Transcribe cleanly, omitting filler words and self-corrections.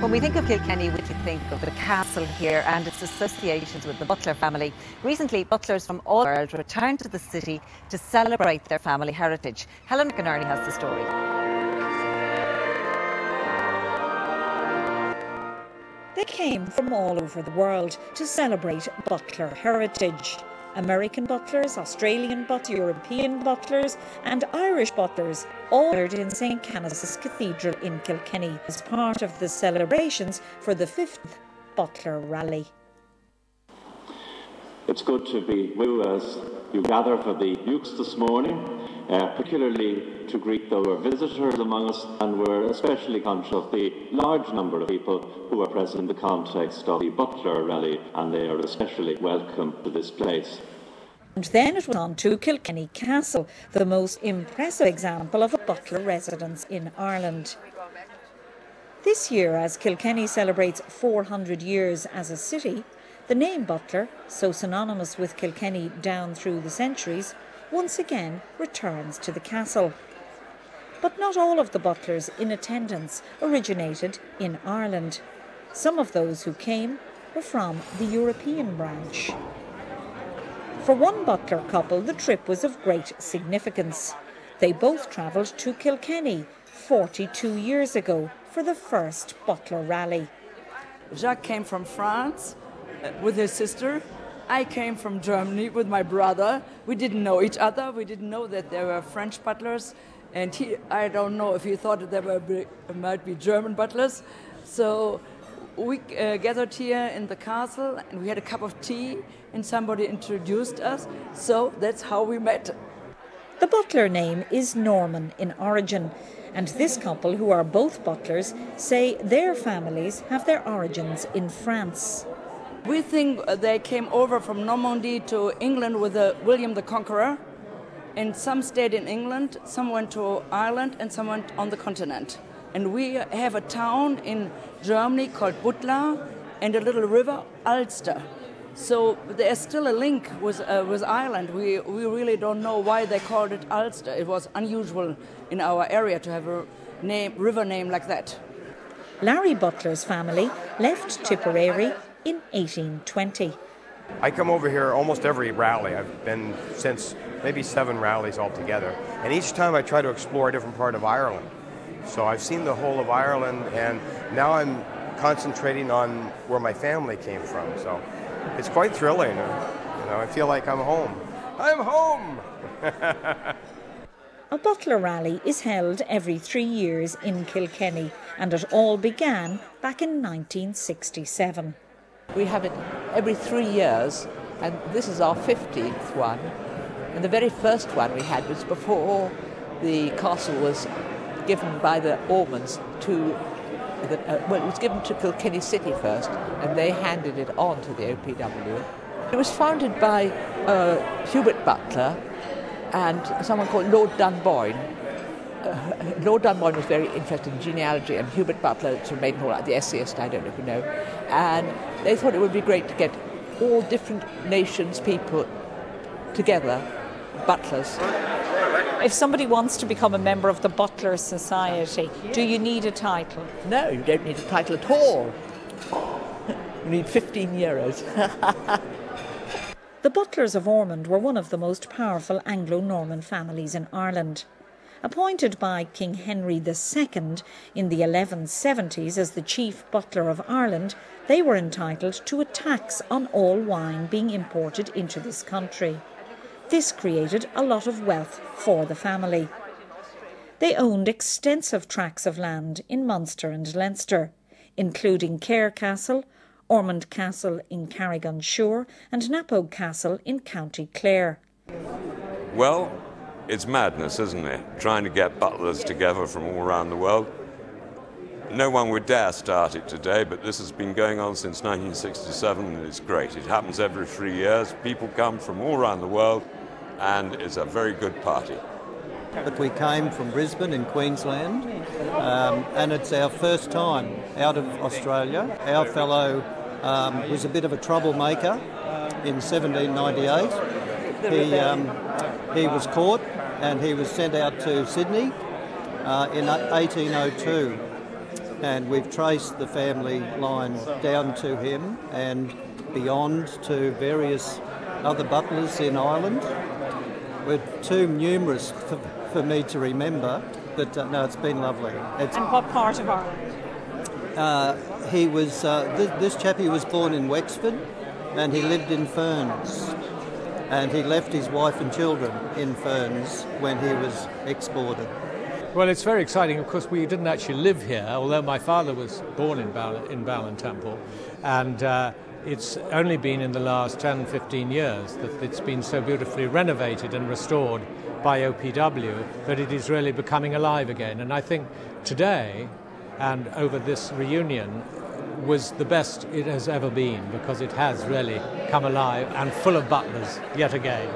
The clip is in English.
When we think of Kilkenny, we think of the castle here and its associations with the Butler family. Recently, butlers from all over the world returned to the city to celebrate their family heritage. Helen McInerney has the story. They came from all over the world to celebrate Butler heritage. American butlers, Australian butlers, European butlers and Irish butlers all gathered in St Canice's Cathedral in Kilkenny as part of the celebrations for the 5th Butler Rally. It's good to be with you as you gather for the Dukes this morning, particularly to greet our visitors among us, and we're especially conscious of the large number of people who are present in the context of the Butler Rally, and they are especially welcome to this place. And then it was on to Kilkenny Castle, the most impressive example of a Butler residence in Ireland. This year, as Kilkenny celebrates 400 years as a city, the name Butler, so synonymous with Kilkenny down through the centuries, once again returns to the castle. But not all of the butlers in attendance originated in Ireland. Some of those who came were from the European branch. For one butler couple, the trip was of great significance. They both travelled to Kilkenny 42 years ago for the first Butler Rally. Jacques came from France with his sister. I came from Germany with my brother. We didn't know each other. We didn't know that there were French butlers. And I don't know if he thought that there might be German butlers. So we gathered here in the castle and we had a cup of tea and somebody introduced us. So that's how we met. The Butler name is Norman in origin. And this couple, who are both butlers, say their families have their origins in France. We think they came over from Normandy to England with William the Conqueror, and some stayed in England, some went to Ireland, and some went on the continent. And we have a town in Germany called Butler and a little river, Ulster. So there's still a link with Ireland. We really don't know why they called it Ulster. It was unusual in our area to have a river name like that. Larry Butler's family left Tipperary in 1820. I come over here almost every rally. I've been since maybe 7 rallies altogether. And each time I try to explore a different part of Ireland. So I've seen the whole of Ireland, and now I'm concentrating on where my family came from. So it's quite thrilling. I feel like I'm home. I'm home! A Butler Rally is held every 3 years in Kilkenny, and it all began back in 1967. We have it every 3 years, and this is our 50th one. And the very first one we had was before the castle was given by the Ormonds to, it was given to Kilkenny City first, and they handed it on to the OPW. It was founded by Hubert Butler and someone called Lord Dunboyne. Lord Dunboyne was very interested in genealogy, and Hubert Butler sort of made more like the essayist, I don't know if you know. And they thought it would be great to get all different nations, people together, butlers. If somebody wants to become a member of the Butler Society, do you need a title? No, you don't need a title at all. You need 15 euros. The Butlers of Ormond were one of the most powerful Anglo-Norman families in Ireland. Appointed by King Henry II in the 1170s as the chief butler of Ireland, they were entitled to a tax on all wine being imported into this country. This created a lot of wealth for the family. They owned extensive tracts of land in Munster and Leinster, including Cahir Castle, Ormond Castle in Carrick-on-Suir and Napogue Castle in County Clare. Well, it's madness, isn't it? Trying to get butlers together from all around the world. No one would dare start it today, but this has been going on since 1967 and it's great. It happens every 3 years. People come from all around the world and it's a very good party. But we came from Brisbane in Queensland and it's our first time out of Australia. Our fellow was a bit of a troublemaker in 1798. He was caught and he was sent out to Sydney in 1802. And we've traced the family line down to him and beyond to various other butlers in Ireland. We're too numerous for me to remember, but no, it's been lovely. And what part of Ireland? He was this chap. He was born in Wexford, and he lived in Ferns, and he left his wife and children in Ferns when he was exported. Well, it's very exciting. Of course, we didn't actually live here, although my father was born in Ballintemple, and it's only been in the last 10, 15 years that it's been so beautifully renovated and restored by OPW that it is really becoming alive again. And I think today, and over this reunion, was the best it has ever been, because it has really come alive and full of butlers yet again.